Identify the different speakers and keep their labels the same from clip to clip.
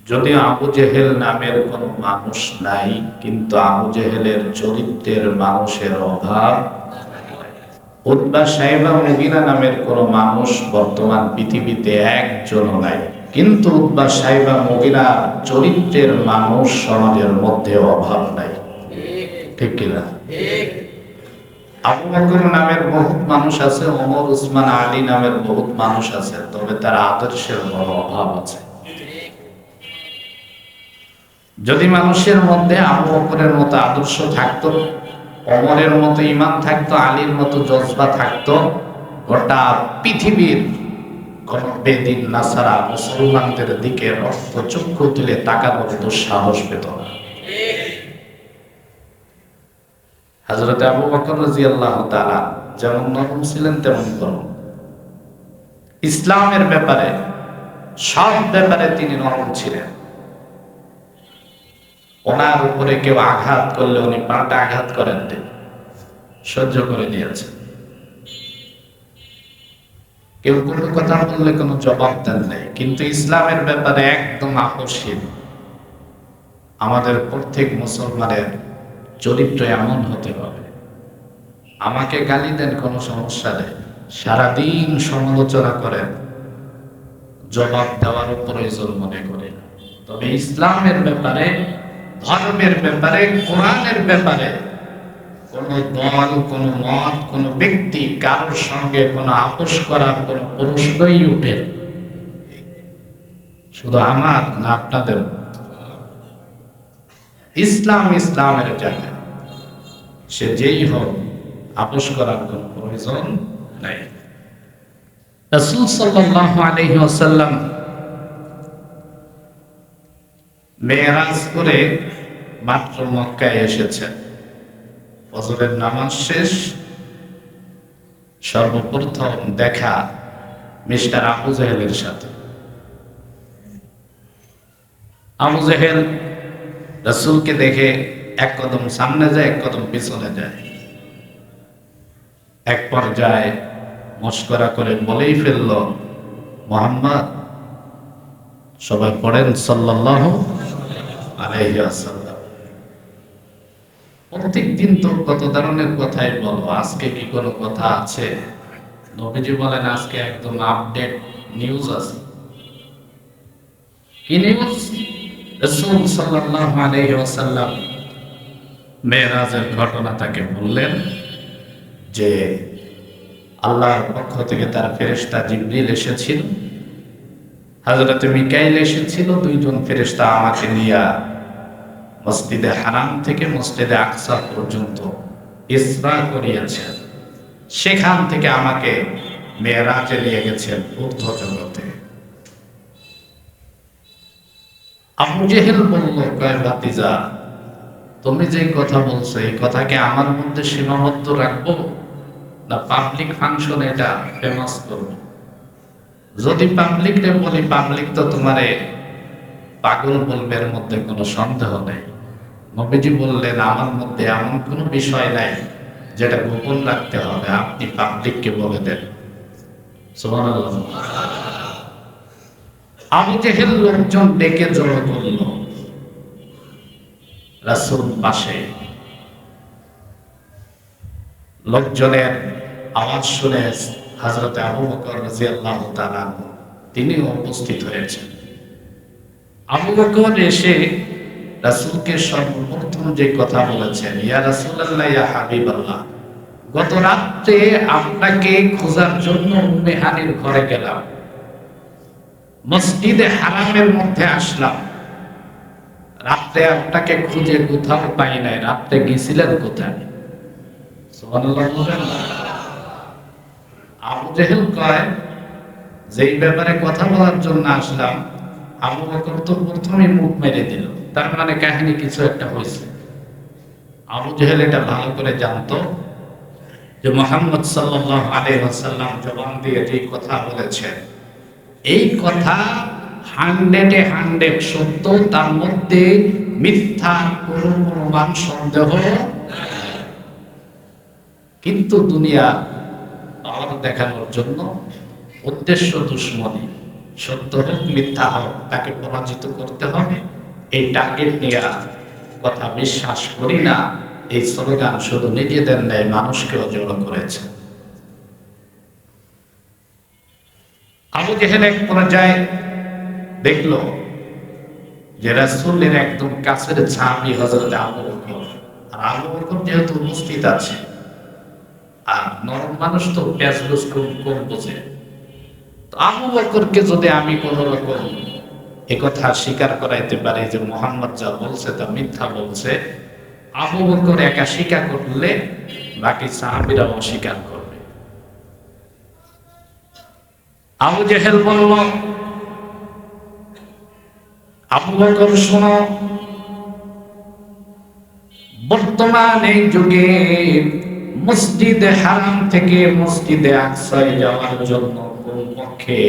Speaker 1: যদিও আবু জেহেল নামের কোনো মানুষ নাই, কিন্তু আবু জেহেলের চরিত্রের মানুষের অভাব। উতবা সাইবা মুগিরা নামের কোনো মানুষ বর্তমান পৃথিবীতে একজনও নাই, কিন্তু উতবা সাইবা মুগিরা চরিত্রের মানুষ সমাজের মধ্যে অভাব নাই। ঠিক কিনা? আবু বকর নামের বহুত মানুষ আছে, ওমর উসমান আলী নামের বহুত মানুষ আছে, তবে তার আদর্শের বড় অভাব আছে। যদি মানুষের মধ্যে আবু বকরের মতো আদর্শ থাকতো, ওমরের মতো ঈমান থাকতো, আলীর মতো জজবা থাকতো, গোটা পৃথিবীর কোন বেদিন নাসারা মুসলমানদের দিকে রক্ত চক্ষু তুলে তাকানোর দুঃসাহস পেত না। হযরত আবু বকর রাদিয়াল্লাহু তাআলা যেমন নরম ছিলেন তেমন নরম। ইসলামের ব্যাপারে সব ব্যাপারে তিনি নরম ছিলেন। ওনার উপরে কেউ আঘাত করলে উনি পাল্টা আঘাত করেন, সহ্য করে দিয়েছেন। কেউ কোনো কথা বললে কোনো জবাব দেন নাই, কিন্তু ইসলামের ব্যাপারে একদম আকর্ষণ। আমাদের প্রত্যেক মুসলমানের চরিত্র এমন হতে হবে। আমাকে গালি দেন, কোনো সমস্যা নেই, সারাদিন সমালোচনা করেন, জবাব দেওয়ারও প্রয়োজন মনে করি না। তবে ইসলামের ব্যাপারে, ধর্মের ব্যাপারে, কোরআনের ব্যাপারে কোন দল, কোন মত, কোন ব্যক্তি কারোর সঙ্গে কোন আপোষ করার কোন প্রশ্নই উঠে না। শুধু আমার না আপনাদের। ইসলাম ইসলামের জায়গা, সে যেই হোক, আপোষ করার কোন প্রয়োজন নাই। রাসূল সাল্লাল্লাহু আলাইহি ওয়াসাল্লাম মেরাজ করে মাত্র মক্কায় এসেছেন। ফজরের নামাজ শেষ, সর্বপ্রথম দেখা মিস্টার আবু জেহেলের সাথে। আবু জেহেল রাসূলকে দেখে এক কদম সামনে যায়, এক কদম পিছনে যায়। এক পর্যায়ে মশকরা করে বলেই ফেলল, মুহাম্মদ, সবাই পড়েন সাল্লাল্লাহু আলাইহি ওয়াসাল্লাম। প্রত্যেক দিন তো কত ধরনের কথাই বলো, আজকে কি কোনো কথা আছে? নবীজি বলেন আজকে একদম আপডেট নিউজ আছে। কি নিউজ? রাসূল সাল্লাল্লাহু আলাইহি ওয়াসাল্লাম মেরাজের ঘটনা তাকে বললেন যে আল্লাহর পক্ষ থেকে তার ফেরেশতা জিবরিল এসেছিল, হযরত মিকাইল এসেছিল, দুইজন ফেরেশতা আমাকে নিয়ে মসজিদে হারাম থেকে মসজিদে আকসা পর্যন্ত ইসরা করিয়েছেন। সেখান থেকে আমাকে মেরাজে নিয়ে গেছেন ঊর্ধ্ব জগতে। আবু জেহেল বলল, কয় ভাতিজা, তুমি যে কথা বলছো এই কথাকে আমার মধ্যে সীমাবদ্ধ রাখবো না পাবলিক ফাংশন এটা ফেমাস করবো? যদি পাবলিকরে বলি, পাবলিক তো তোমারে পাগল বলবে, এর মধ্যে কোনো সন্দেহ নেই। নবীজি বললেন আমার মধ্যে এমন কোনো বিষয় নাই যেটা গোপন রাখতে হবে, আপনি পাবলিককে বলে দেন। সুবহানাল্লাহ। আবু জেহেল লোকজন ডেকে জড়ো করল রাসূল পাশে। লোকজনের আওয়াজ শুনে হযরত আবু বকর রাদিয়াল্লাহু তাআলা তিনিও উপস্থিত হয়েছেন। আবু বকর এসে রাসূলকে সর্বপ্রথম যে কথা বলেছেন, ইয়া রাসূলুল্লাহ, ইয়া হাবিবাল্লাহ, গত রাতে আপনাকে খোঁজার জন্য উম্মে হানির ঘরে গেলাম, মসজিদে হারামের মধ্যে আসলাম, রাতে আপনাকে খুঁজে কোথাও পাই নাই, রাতে গেছিলেন কোথায়? সুবহানাল্লাহ বলেন। আবু জেহেল কয়, যেই ব্যাপারে কথা বলার জন্য আসলাম, আবু বকর তো প্রথমেই মুখ মেরে দিল, তার মানে কাহিনী কিছু একটা হয়েছে। আবু জেহেল এটা ভালো করে জানতো যে মুহাম্মদ সাল্লাল্লাহু আলাইহি ওয়াসাল্লাম জবান দিয়ে যে কথা বলেছেন, এই কথা 100 সত্য, তার মধ্যে মিথ্যা কোনো প্রমাণ সন্দেহ। কিন্তু দুনিয়া পাওয়ার দেখানোর জন্য উদ্দেশ্য দুশ্মনী, সত্য হোক মিথ্যা হোক তাকে পরাজিত করতে হবে, এই টার্গেট নিয়ে কথা বিশ্বাস করি না, এই স্লোগান শুধু নিজেদের নেয়, মানুষকেও জড়ো করেছে। আবু জেহেল এক পর্যায়ে দেখলো যে রাসূলের একদম কাছের সাহাবী হযরত আবু বকর, আর আবু বকর যেহেতু উপস্থিত আছে, আর নরম মানুষ তো পেঁয়াজ কম বোঝে, তো আবু বকরকে যদি আমি কোন রকম একথা স্বীকার করাইতে পারি যে মুহাম্মদ যা বলছে তা মিথ্যা বলছে, আবু বকর একা স্বীকার করলে বাকি সাহাবীরা অস্বীকার করবে। আবু জেহেল বলল, আবু বকর শোনো, বর্তমান এই যুগে মসজিদে হারাম থেকে মসজিদে আকসায় যাওয়ার জন্য কমপক্ষে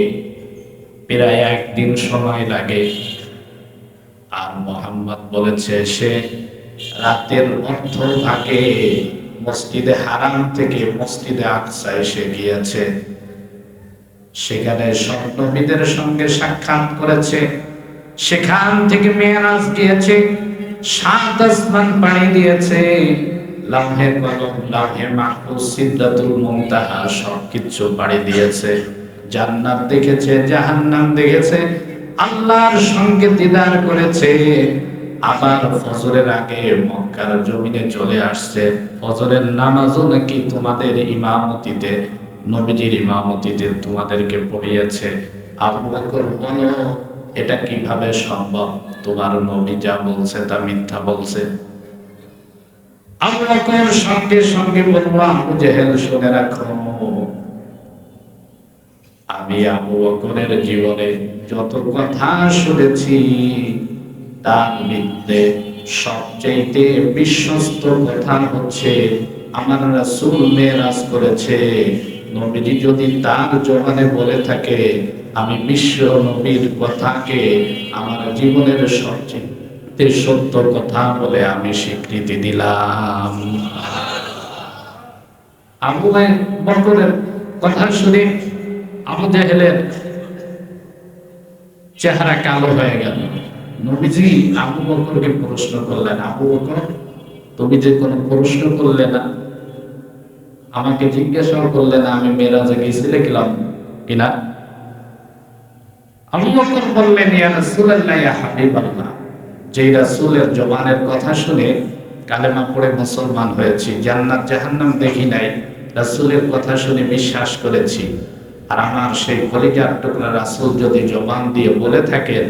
Speaker 1: প্রায় একদিন সময় লাগে, আর মুহাম্মদ বলেছে সে রাতের মধ্যভাগে মসজিদে হারাম থেকে মসজিদে আকসা এসে গিয়েছে, সেখানে সব নবীদের সঙ্গে সাক্ষাৎ করেছে, সেখান থেকে মেরাজ গিয়েছে, 7 আসমান পাড়ি দিয়েছে, লামহে কলম, লামহে মাহফুজ, সিদরাতুল মুনতাহা সবকিছু পাড়ি দিয়েছে, জান্নাত দেখেছে, জাহান্নাম দেখেছে, আল্লাহর সঙ্গে দিদার করেছে, আবার ফজরের আগে মক্কার জমিনে চলে আসছে, ফজরের নামাজও নাকি তোমাদের ইমামতিতে, নবীজির ইমামতিতে তোমাদেরকে পড়িয়েছে। আবু বকর বলো, এটা কিভাবে সম্ভব? তোমার নবী যা বলছে তা মিথ্যা বলছে। আবু বকর সঙ্গে সঙ্গে বলবো, আবু জেহেল শুনে রাখো, আমি আবু বকরের জীবনে যত কথা শুনেছি তার মধ্যে সবচেয়ে বিশ্বস্ত কথা হচ্ছে আমার রাসূল মেরাজ করেছে। নবীজি যদি তার জবানে বলে থাকে, আমি বিশ্ব নবীর কথাকে আমার জীবনের সবচেয়ে সত্য কথা বলে আমি স্বীকৃতি দিলাম। আবু বকরের কথা শুনে আবু জেহেলের চেহারা কালো হয়ে গেল। নবীজি আবু বকরকে প্রশ্ন করলেন, আবু বকর তুমি যে কোনো প্রশ্ন করলে না, আমাকে জিজ্ঞাসা করলে না আমি মেরাজে গেছিলে গেলাম কিনা? আবু বকর বললেন, ইয়া রাসূলুল্লাহ, ইয়া হাবিবাল্লাহ, যেই রাসূলের জবানের কথা শুনে কালেমা পড়ে মুসলমান হয়েছি, জান্নাত জাহান্নাম দেখি নাই, রাসূলের কথা শুনে বিশ্বাস করেছি, আর আমার সেই কলিজার টুকরা রাসূল যদি জবান দিয়ে বলে থাকেন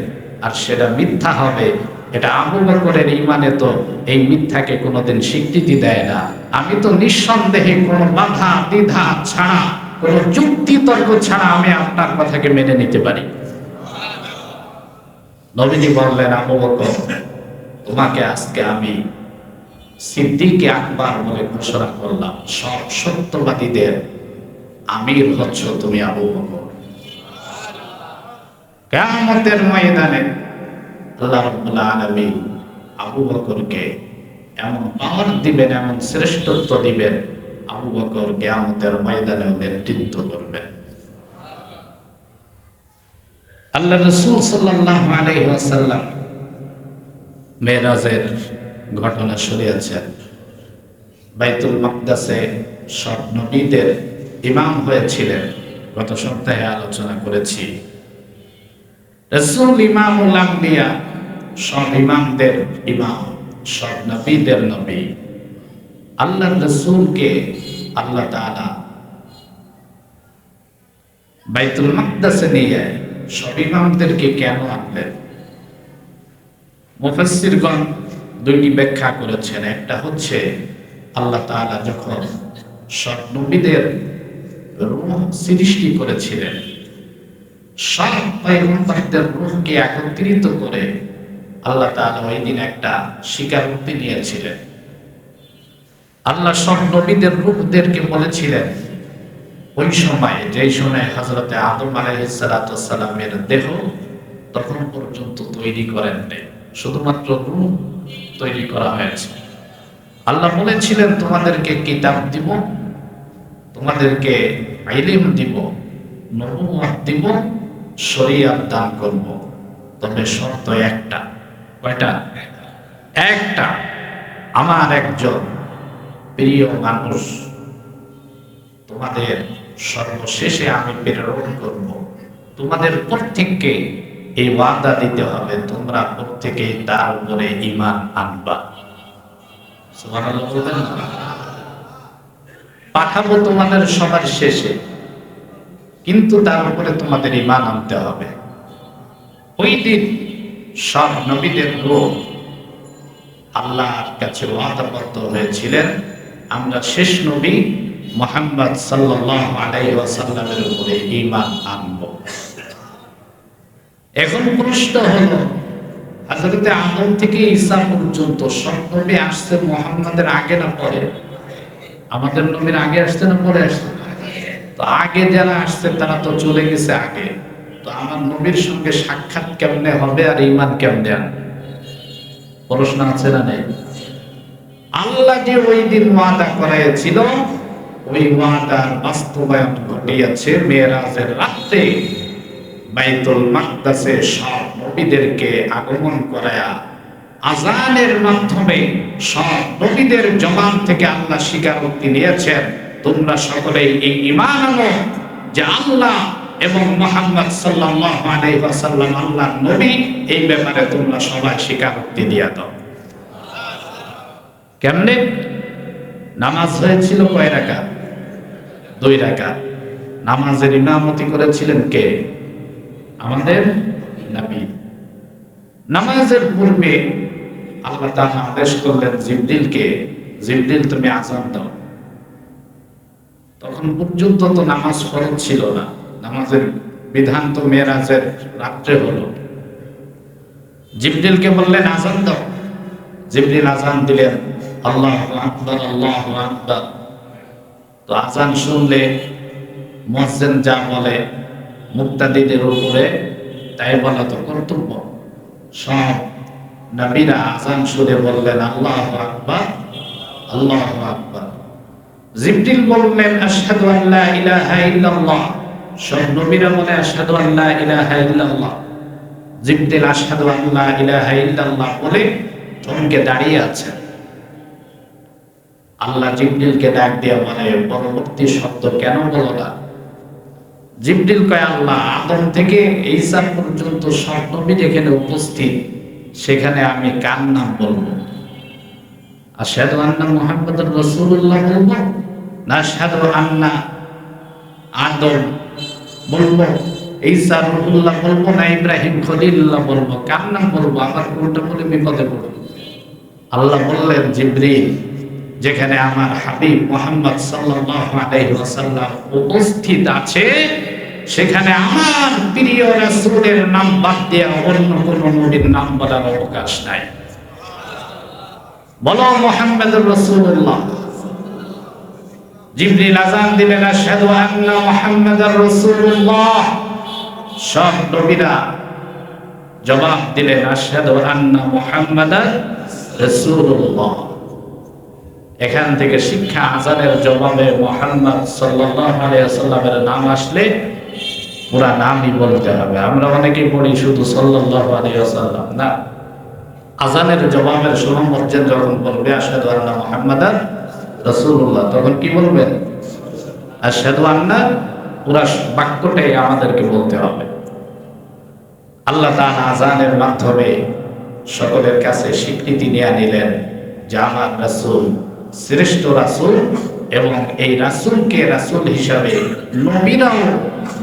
Speaker 1: আর সেটা মিথ্যা হবে, এটা আবু বকরের ঈমানে তো এই মিথ্যাকে কোনোদিন স্বীকৃতি দেয় না। আমি তো নিঃসন্দেহে কোনো বাধা দ্বিধা ছাড়া, কোনো যুক্তি তর্ক ছাড়া আমি আপনার কথাকে মেনে নিতে পারি। নবীজি বললেন, আবু বকর তোমাকে আজকে আমি সিদ্দিকে আকবার বলে ঘোষণা করলাম, সব সত্যবাদীদের আমির হচ্ছ তুমি আবু বকর। কিয়ামতের ময়দানে আল্লাহ রাব্বুল আলামিন আবু বকরকে এমন পাওয়ার দিবেন, এমন শ্রেষ্ঠত্ব দিবেন, আবু বকর কিয়ামতের ময়দানে নেতৃত্ব করবেন। আল্লাহ রাসূল সাল্লাল্লাহু আলাইহি ওয়াসাল্লাম মেরাজের ঘটনা শুনিয়েছেন। বাইতুল মাকদাসে সব নবীদের ইমাম হয়েছিলেন, গত সপ্তাহে আলোচনা করেছি। রাসূল ইমামুল আম্বিয়া, সব ইমামদের ইমাম, সব নবীদের নবী। আল্লাহর রাসূলকে আল্লাহ তাআলা বাইতুল মাকদাসে নিয়ে সব ইমামদেরকে কেন আনলেন? মুফাসসিরগণ দুইটি ব্যাখ্যা করেছেন। একটা হচ্ছে আল্লাহ তাআলা যখন সব নবীদের রূহ সৃষ্টি করেছিলেন, সব পয়গম্বরদের রূহকে একত্রিত করে আল্লাহ তাআলা ওই দিন একটা স্বীকারোক্তি নিয়েছিলেন। আল্লাহ সব নবীদের রূহদেরকে বলেছিলেন, ওই সময় যেই সময় হযরতে আদম আলাইহিস সালাতু ওয়াস সালামের দেহ তখন পর্যন্ত তৈরি করেন নাই, শুধুমাত্র রূহ তৈরি করা হয়েছে। আল্লাহ বলেছিলেন, তোমাদেরকে কিতাব দিব, তোমাদেরকে ইলম দিব, নবুয়ত দিব, শরীয়ত দান করব, তবে শর্ত একটা। কয়টা? একটা। আমার একজন প্রিয় মানুষ তোমাদের সর্বশেষে আমি প্রেরণ করব, তোমাদের প্রত্যেককে এই ওয়াদা দিতে হবে তোমরা প্রত্যেকেই তার উপরে ঈমান আনবা। সুবহানাল্লাহ বলবেন না? পাঠাবো তোমাদের সবার শেষে, কিন্তু তার উপরে তোমাদের ঈমান আনতে হবে। ওই দিন সব নবীদের রূহ আল্লাহর কাছে ওয়াদাবদ্ধ হয়েছিলেন, আমরা শেষ নবী মুহাম্মদ সাল্লাল্লাহু আলাইহি ওয়াসাল্লামের উপরে ঈমান আনব। এখন প্রশ্ন হলো, হযরত আদম থেকে ঈসা পর্যন্ত সব নবী আসছে মুহাম্মাদের আগে না পরে? আমাদের নবীর আগে আসছে না পরে আসছে? তো আগে যারা আসছে তারা তো চলে গেছে আগে, তো আমার নবীর সঙ্গে সাক্ষাৎ কেমনে হবে আর ঈমান কেমনে আনবে? প্রশ্ন আছে না নেই? আল্লাহ যে ওই দিন ওয়াদা করেছিল, ওই ওয়াদার বাস্তবায়ন ঘটিয়েছে মেরাজের রাতে বাইতুল মাকদাসে সব নবীদেরকে আগমন করায়া আযানের মাধ্যমে সব নবীদের জবান থেকে আল্লাহ স্বীকারোক্তি নিয়েছেন, তোমরা সকলেই এই ঈমান আনো যে আল্লাহ এবং মুহাম্মদ সাল্লাল্লাহু আলাইহি ওয়াসাল্লাম আল্লাহর নবী। এই ব্যাপারে তোমরা সবাই স্বীকারোক্তি দিয়ে দাও। কেমনে? নামাজ হয়েছিল কয় রাকাত? 2 রাকাত। নামাজের ইমামতি করেছিলেন কে? আমাদের নবী। নামাজের পূর্বে আল্লাহ তাআলা আদেশ করলেন জিবরিলকে, জিবরিল তুমি আযান দাও। তখন পর্যন্ত তো নামাজ ফরজ ছিল না, নামাজের বিধান তো মেরাজের রাত্রে হলো। জিবরিলকে বললেন আযান দাও। জিবরিল আযান দিলেন, আল্লাহু আকবার আল্লাহু আকবার। তো আযান শুনলে মুয়াজ্জিন যা বলে মুক্তাদিদের উপরে তাই বলা তো কর্তব্য। সব নবীরা আযান শুনে বললেন আল্লাহু আকবার আল্লাহু আকবার। জিবরিল বললেন আশহাদু আল্লা ইলাহা ইল্লাল্লাহ। সব নবীরা বলে আশহাদু আল্লা ইলাহা ইল্লাল্লাহ। জিবরিল আশহাদু আল্লা ইলাহা ইল্লাল্লাহ বলে থমকে দাঁড়িয়ে আছেন। আল্লাহ জিবরিলকে ডাক দিয়ে বলে পরবর্তী শব্দ কেন বলো না? জিবরিল কয় আল্লাহ আদম থেকে ঈসা পর্যন্ত সব নবী যেখানে উপস্থিত, সেখানে আমি কার নাম বলবো? আশহাদু আন্না মুহাম্মাদুর রাসূলুল্লাহ বলবো, না আশহাদু আন্না আদম বলবো, ঈসা রূহুল্লাহ বলবো, না ইব্রাহিম খলিলুল্লাহ বলবো? কার নাম বলবো? আমার কোনটা বলে বিপদে পড়ব? আল্লাহ বললেন জিবরিল, যেখানে আমার হাবিব মুহাম্মদ সাল্লাল্লাহু আলাইহি ওয়াসাল্লাম উপস্থিত আছে, সেখানে আমার প্রিয় রাসূলের নাম বাদ দিয়ে অন্য কোন নবীর নাম বলার অবকাশ নাই। বলো মুহাম্মদুর রাসূলুল্লাহ। জিবরিল আযান দিলেন আশহাদু আন্না মুহাম্মাদার রাসূলুল্লাহ। সব নবীরা জবাব দিলেন আশহাদু আন্না মুহাম্মাদার রাসূলুল্লাহ। এখান থেকে শিক্ষা, আযানের জবাবে মুহাম্মদ সাল্লাল্লাহু আলাইহি ওয়াসাল্লামের নাম আসলে পুরা নামই বলতে হবে। আমরা অনেকেই পড়ি শুধু সাল্লাল্লাহু আলাইহি ওয়াসাল্লাম, না, আযানের জবাবের সুন্নাত যখন বলবে আশহাদু আন্না মুহাম্মাদার রাসূলুল্লাহ, তখন কি বলবেন? আশহাদু আন্না, পুরা বাক্যটাই আমাদেরকে বলতে হবে। আল্লাহ তাআলা আযানের মাধ্যমে সকলের কাছে স্বীকৃতি নিয়ে নিলেন যে আমার রাসূল শ্রেষ্ঠ রাসূল, এবং এই রাসূলকে রাসূল হিসাবে নবীরাও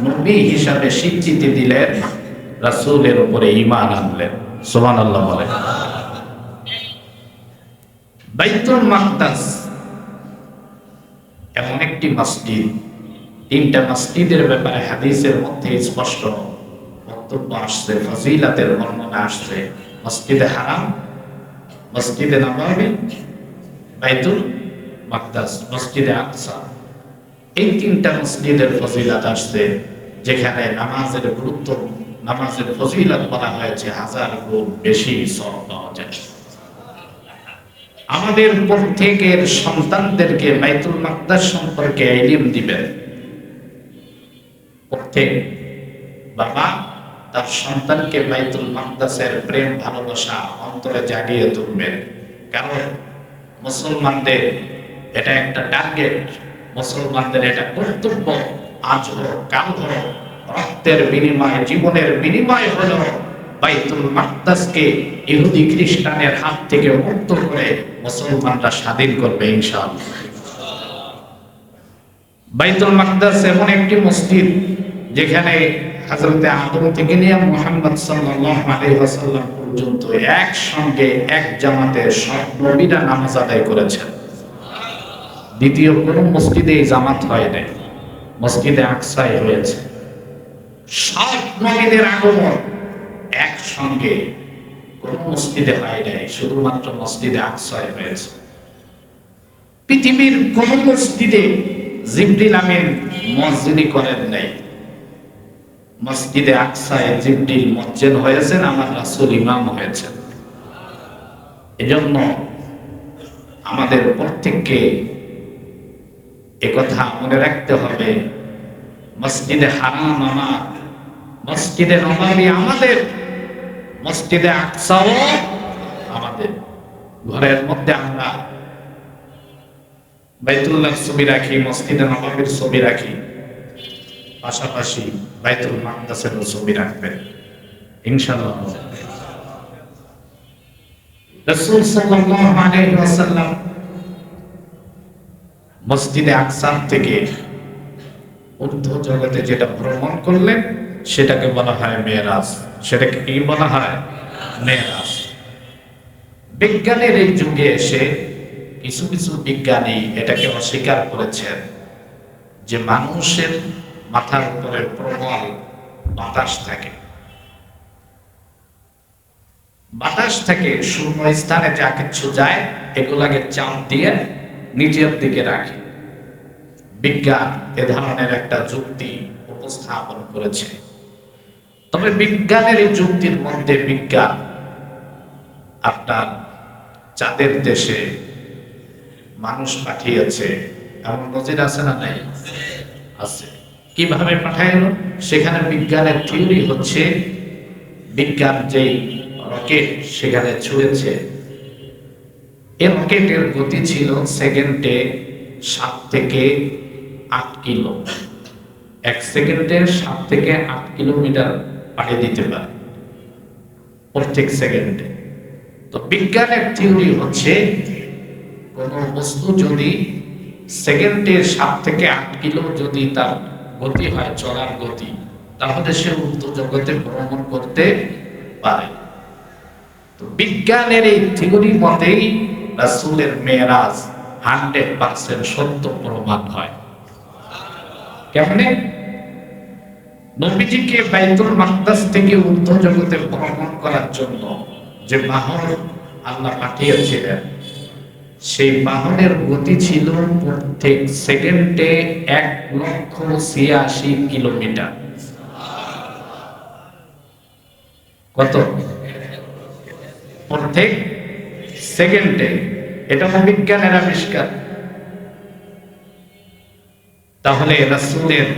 Speaker 1: নবী হিসাবে স্বীকৃতি দিলেন, রাসূলের উপরে ঈমান আনলেন। সুবহানাল্লাহ বলেন। বাইতুল মাকদাস এমন একটি মসজিদ, 3টা মসজিদের ব্যাপারে হাদিসের মধ্যে স্পষ্ট বক্তব্য আসছে, ফজিলতের বর্ণনা আসছে। মসজিদে হারাম, মসজিদে নববী, বাইতুল মাকদাস, মসজিদে আকসা। এই 3টা মসজিদের ফজিলত আসছে, যেখানে নামাজের গুরুত্ব, নামাজের ফজিলত বলা হয়েছে 1000 গুণ বেশি সওয়াব পাওয়া যায়। আমাদের প্রত্যেকের সন্তানদেরকে বাইতুল মাকদাস সম্পর্কে ইলম দিবেন। প্রত্যেক বাবা তার সন্তানকে বাইতুল মাকদাসের প্রেম ভালোবাসা অন্তরে জাগিয়ে তুলবেন। কারণ মুসলমানদের এটা একটা টার্গেট, মুসলমানদের এটা কর্তব্য। আজ হোক কাল হোক, রক্তের বিনিময়ে জীবনের বিনিময় হলো বাইতুল মাকদাসকে ইহুদি খ্রিস্টানের হাত থেকে মুক্ত করে মুসলমানরা স্বাধীন করবে ইনশাআল্লাহ। বাইতুল মাকদাস এমন একটি মসজিদ যেখানে হযরতে আদম থেকে নিয়ে মুহাম্মদ সাল্লাল্লাহু আলাইহি ওয়াসাল্লাম পর্যন্ত একসঙ্গে এক জামাতে সব নবীরা নামাজ আদায় করেছেন। দ্বিতীয় কোন মসজিদে এই জামাত হয় নাই, মসজিদে আকসায় হয়েছে। সব নবীদের আগমন একসঙ্গে কোন মসজিদে হয় নাই, শুধুমাত্র মসজিদে আকসায় হয়েছে। পৃথিবীর কোন মসজিদে জিবরিল আমিন মুয়াজ্জিনি করেন নাই, মসজিদে আকসায় জিবরিল মুয়াজ্জিন হয়েছেন, আমার রাসূল ইমাম হয়েছেন। এজন্য আমাদের প্রত্যেককে একথা মনে রাখতে হবে, মসজিদে হারাম আমার, মসজিদে নববী আমাদের, মসজিদে আকসাও আমাদের। ঘরের মধ্যে আমরা বাইতুল্লাহর ছবি রাখি, মসজিদে নববীর ছবি রাখি, পাশাপাশি বাইতুল মাকদাসের ছবি রাখবেন ইনশাআল্লাহ। রাসূল সাল্লাল্লাহু আলাইহি ওয়াসাল্লাম মসজিদে আকসা থেকে ঊর্ধ্ব জগতে যেটা ভ্রমণ করলেন সেটাকে বলা হয় মেরাজ। সেটাকে কি বলা হয়? মেরাজ। বিজ্ঞানের এই যুগে এসে কিছু কিছু বিজ্ঞানী এটাকে অস্বীকার করেছেন যে মানুষের মাথার উপরে প্রবল বাতাস থাকে, বাতাস থেকে শূন্য স্থানে যা কিছু যায় এগুলাকে চাপ দিয়ে নিচের দিকে রাখে। বিজ্ঞান এ ধরনের একটা যুক্তি উপস্থাপন করেছে। তবে বিজ্ঞানের এই যুক্তির মধ্যে বিজ্ঞান আপনার চাঁদের দেশে মানুষ পাঠিয়েছে, এমন নজির আছে না নাই? আছে। কিভাবে পাঠাইলো? সেখানে বিজ্ঞানের থিওরি হচ্ছে, বিজ্ঞান যেই রকেট সেখানে ছুঁয়েছে, এই রকেটের গতি ছিল সেকেন্ডে 7 থেকে 8 কিলো। 1 সেকেন্ডে 7 থেকে 8 কিলোমিটার পাড়ি দিতে পারে প্রত্যেক সেকেন্ডে। তো বিজ্ঞানের থিওরি হচ্ছে কোন বস্তু যদি সেকেন্ডে 7 থেকে 8 কিলো যদি তার গতি হয়, চলার গতি, তাহলে সে ঊর্ধ্ব জগতে ভ্রমণ করতে পারে। তো বিজ্ঞানের এই থিওরি মতেই রাসূলের মেরাজ 100% সত্য প্রমাণ হয়। কেমনে? নবীজিকে বাইতুল মাকদাস থেকে ঊর্ধ্ব জগতে ভ্রমণ করার জন্য যে বাহন আল্লাহ পাঠিয়েছিলেন, সেই বাহনের গতি ছিল প্রত্যেক সেকেন্ডে 1,86,000 কিলোমিটার। কত? প্রত্যেক সেকেন্ডে। এটা বিজ্ঞানের আবিষ্কার। তাহলে রাসূলের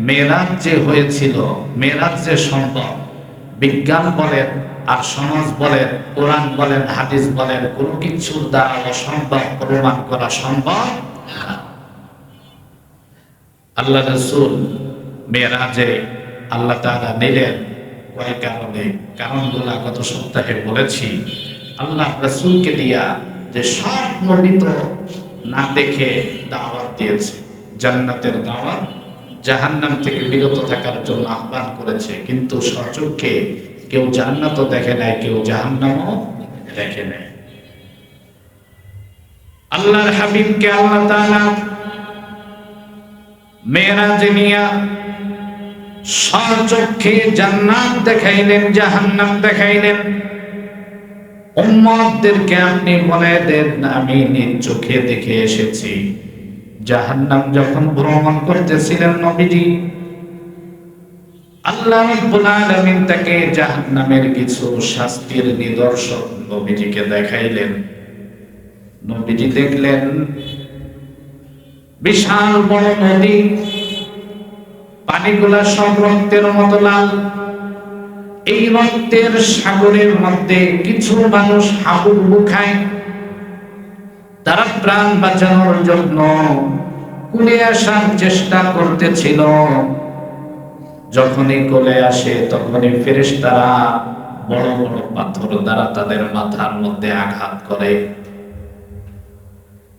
Speaker 1: মেরাজ যে হয়েছিল, মেরাজ যে সম্ভব, বিজ্ঞান বলেন আর সমাজ বলেন, কোরআন বলেন, হাদিস বলেন, কোনো কিছুর দ্বারা অসম্ভব প্রমাণ করা সম্ভব না। আল্লাহ রাসূল মেরাজে আল্লাহ তাআলা নিলেন কয় কারণে? কারণগুলো গত সপ্তাহে বলেছি। আল্লাহ রাসূলকে দিয়া যে সব নবী তো না দেখে দাওয়াত দিয়েছে, জান্নাতের দাওয়াত, জাহান্নাম থেকে বিরত থাকার জন্য আহ্বান করেছে, কিন্তু সচক্ষে কেউ জান্নাতও দেখে নাই, কেউ জাহান্নামও দেখে নাই। আল্লাহর হাবিবকে আল্লাহ তাআলা মেরাজে নিয়া সচক্ষে জান্নাত দেখাইলেন, জাহান্নাম দেখাইলেন। উম্মতদেরকে আপনি বলে দেন, আমি নিজ চোখে দেখে এসেছি। জাহান্নাম যখন ভ্রমণ করতেছিলেন নবীজি, আল্লাহ রাব্বুল আলামিন তাকে জাহান্নামের কিছু শাস্তির নিদর্শন নবীজিকে দেখাইলেন। নবীজি দেখলেন বিশাল বড় নদী, পানিগুলা সব রক্তের মতো লাল। এই রক্তের সাগরের মধ্যে কিছু মানুষ হাবুডুবু খায়। তারা প্রাণ বাঁচানোর জন্য কুলে আসার চেষ্টা করতেছিল। যখনই কোলে আসে তখনই ফেরেশতারা বড় বড় পাথর দ্বারা তাদের মাথার মধ্যে আঘাত করে।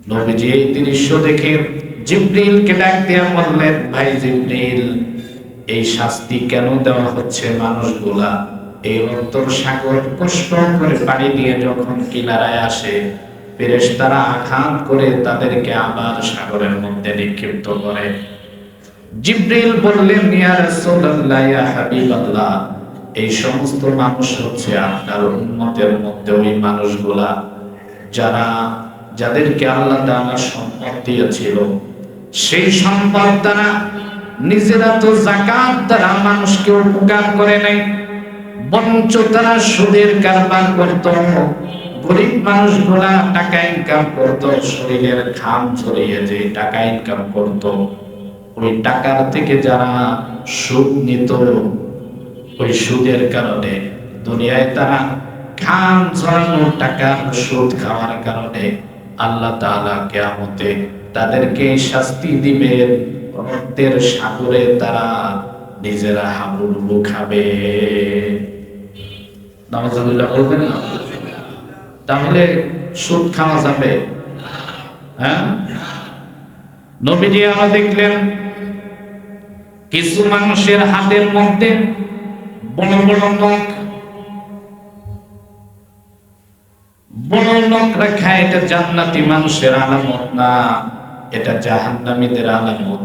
Speaker 1: নবীজি এই দৃশ্য দেখে জিবরিলকে ডাক দিয়ে বললেন, ভাই জিবরিল, এই শাস্তি কেন দেওয়া হচ্ছে মানুষগুলা? এই অন্তর সাগর কষ্ট করে পানি দিয়ে যখন কিনারায় আসে, ফেরেশতারা আঘাত করে তাদেরকে আবার সাগরের মধ্যে নিক্ষিপ্ত করে। জিবরিল বললেন, ইয়া রাসূলুল্লাহ, ইয়া হাবিবাল্লাহ, এই সমস্ত মানুষ হচ্ছে আপনার উম্মতের মধ্যে ওই মানুষগুলা যাদেরকে আল্লাহ তাআলা সম্পদ দিয়েছিল, সেই সম্পদ দ্বারা নিজেরা তো যাকাত দ্বারা মানুষকে উপকার করে নাই, বরঞ্চ তারা সুদের কারবার করত। গরিব মানুষগুলা টাকা ইনকাম করত, শরীরের ঘাম ঝরিয়ে যে টাকা ইনকাম করত, ওই টাকার থেকে যারা সুদ নিত, ওই সুদের কারণে দুনিয়ায় তারা ঘাম ঝরানো টাকার সুদ খাওয়ার কারণে আল্লাহ তাআলা কিয়ামতে তাদেরকে শাস্তি দিবেন। রক্তের সাগরে তারা নিজেরা হাবুডুবু খাবে। নাউজুবিল্লাহ বলবেন না? তাহলে সুদ খাওয়া যাবে? হ্যাঁ, নবীজি আমরা দেখলেন কিছু মানুষের হাতের মধ্যে বড় বড় নখ, বড় নখ রাখা। এটা জান্নাতি মানুষের আলামত না, এটা জাহান্নামীদের আলামত।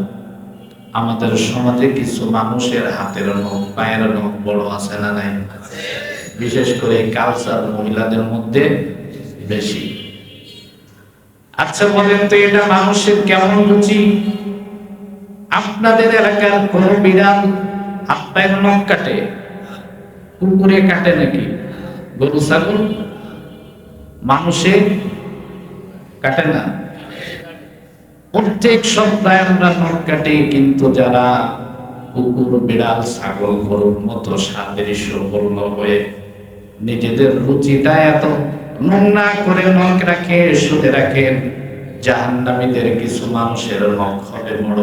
Speaker 1: আমাদের সমাজে কিছু মানুষের হাতের নখ, পায়ের নখ বড় আছে না নাই? বিশেষ করে কালচার মহিলাদের মধ্যে বেশি। আচ্ছা বলেন তো, এটা মানুষের কেমন রুচি? আপনাদের এলাকার কোন বিড়াল হাত পায়ের নখ কাটে? কুকুরে কাটে নাকি? গরু ছাগল? মানুষে কাটে না। প্রত্যেক সপ্তাহে আমরা নখ কাটি, কিন্তু যারা কুকুর, বিড়াল, ছাগল, গরুর মতো সাদৃশ্য পূর্ণ হয়ে নিজেদের রুচিটা এত নোংরা করে নখ রাখে, শুতে রাখেন, জাহান্নামীদের কিছু মানুষের নখ হবে বড়।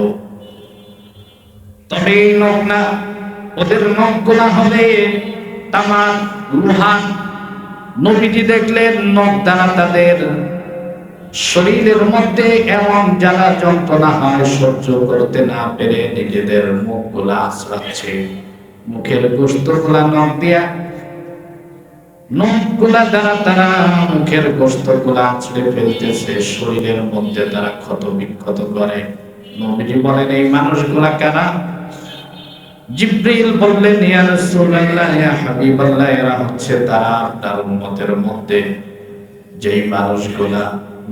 Speaker 1: তবে এই নখ না, ওদের নখগুলা হবে তামার, লোহা। নবীজি দেখলেন নখ দ্বারা তাদের শরীরের মধ্যে এমন জ্বালা যন্ত্রণা হয়, সহ্য করতে না পেরে নিজেদের মুখগুলা আঁচড়াচ্ছে। মুখের গোশতগুলা নখ দিয়া, নখগুলা দ্বারা তারা মুখের গোশতগুলা আঁচড়ে ফেলতেছে, শরীরের মধ্যে তারা ক্ষত বিক্ষত করে। নবীজি বলেন, এই মানুষগুলা কারা? জিবরিল বললেন, ইয়া রাসূলুল্লাহ, ইয়া হাবিবাল্লাহ, এরা হচ্ছে তারা আপনার উম্মতের মধ্যে যেই মানুষগুলা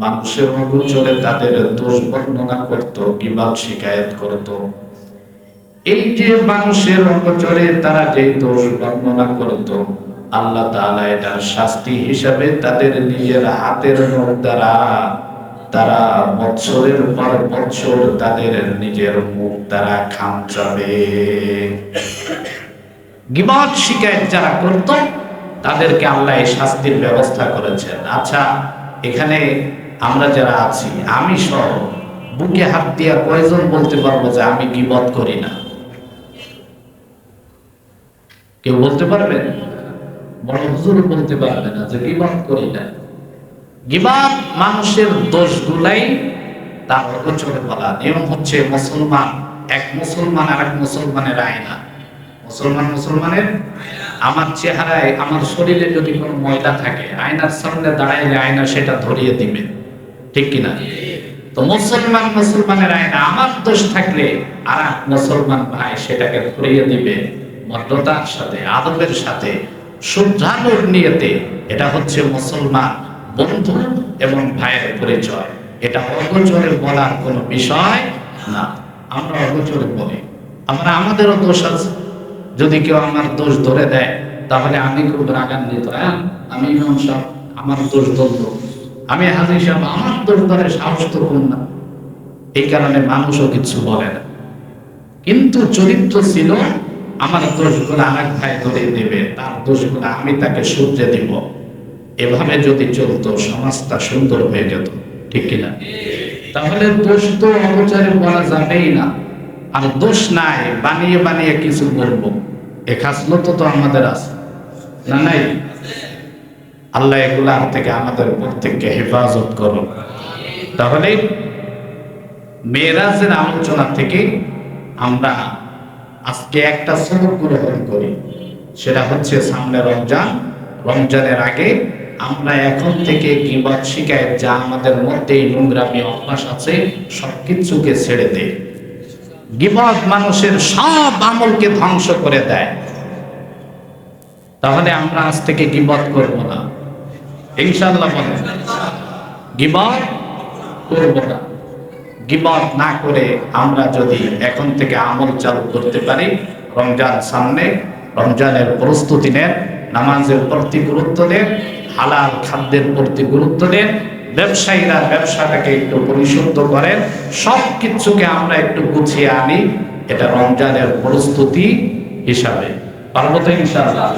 Speaker 1: মানুষের অগোচরে তাদের দোষ বর্ণনা করত, গীবত শিকায়েত করত। এই যে মানুষের অগোচরে তারা যে দোষ বর্ণনা করত, আল্লাহ তাআলা এটার শাস্তি হিসাবে তাদের নিজের হাতের নখ দ্বারা তারা বছরের পর বছর তাদের নিজের মুখ দ্বারা খামচাবে। গীবত শিকায়েত যারা করত তাদেরকে আল্লাহ এই শাস্তির ব্যবস্থা করেছেন। আচ্ছা, এখানে আমরা যারা আছি, আমি সহ বুকে হাত দিয়া কয়জন বলতে পারবো যে আমি গীবত করি না? কেউ বলতে পারবে? বড় হুজুর বলতে পারবে না যে গীবত করি না। গীবত মানুষের দোষগুলাই তার অগোচরে বলা। নিয়ম হচ্ছে, মুসলমান এক মুসলমান আর এক মুসলমানের আয়না। মুসলমান মুসলমানের, আমার চেহারায়, আমার শরীরে যদি কোনো ময়লা থাকে, আয়নার সামনে দাঁড়াইলে আয়না সেটা ধরিয়ে দিবে, ঠিক কিনা? তো মুসলমান মুসলমানের আয়না। আমার দোষ থাকলে আর এক মুসলমান ভাই সেটাকে ধরিয়ে দিবে ভদ্রতার সাথে, আদবের সাথে, শুদ্ধানুর নিয়তে। এটা হচ্ছে মুসলমান বন্ধু এবং ভাইয়ের পরিচয়। এটা অগোচরে বলার কোনো বিষয় না। আমরা অগোচরে বলি, আমরা আমাদেরও দোষ আছে। যদি কেউ আমার দোষ ধরে দেয় তাহলে আমি খুব রাগান্বিত। আমি ইমাম সাহেব, আমার দোষ ধরল, আমি হাজী সাহেব, আমার দোষ ধরে সাহস তো কম না। এই কারণে মানুষও কিছু বলে না। কিন্তু চরিত্র ছিল আমার দোষগুলো আরেক ভাই ধরে দেবে, তার দোষগুলো আমি তাকে শুধরে দিব। এভাবে যদি চলতো সমাজটা সুন্দর হয়ে যেত, ঠিক কিনা? তাহলে দোষ তো অপচারে বলা যাবেই না, আর দোষ নাই বানিয়ে বানিয়ে কিছু বলবো, এ খাসলত তো আমাদের আছে না? নাই? আল্লাহ এগুলার থেকে আমাদের প্রত্যেককে হেফাজত করুন। তাহলে মেরাজের আলোচনা থেকে আমরা আজকে একটা সবক গ্রহণ করি, সেটা হচ্ছে সামনে রমজান। রমজানের আগে আমরা এখন থেকে গীবত শিকায়েত যা আমাদের মধ্যে নোংরামি অভ্যাস আছে সবকিছুকে ছেড়ে দেই। গীবত মানুষের সব আমলকে ধ্বংস করে দেয়। তাহলে আমরা আজ থেকে গীবত করব না, ইনশাআল্লাহ বলেন। গীবত করব না। গীবত না করে আমরা যদি এখন থেকে আমল চালু করতে পারি, রমজান সামনে, রমজানের প্রস্তুতি নেন, নামাজের প্রতি গুরুত্ব দেন, হালাল খাদ্যের প্রতি গুরুত্ব দেন, ব্যবসায়ীরা ব্যবসাটাকে একটু পরিশুদ্ধ করেন, সব কিছুকে আমরা একটু গুছিয়ে আনি, এটা রমজানের প্রস্তুতি হিসাবে। পারবো তো ইনশাআল্লাহ?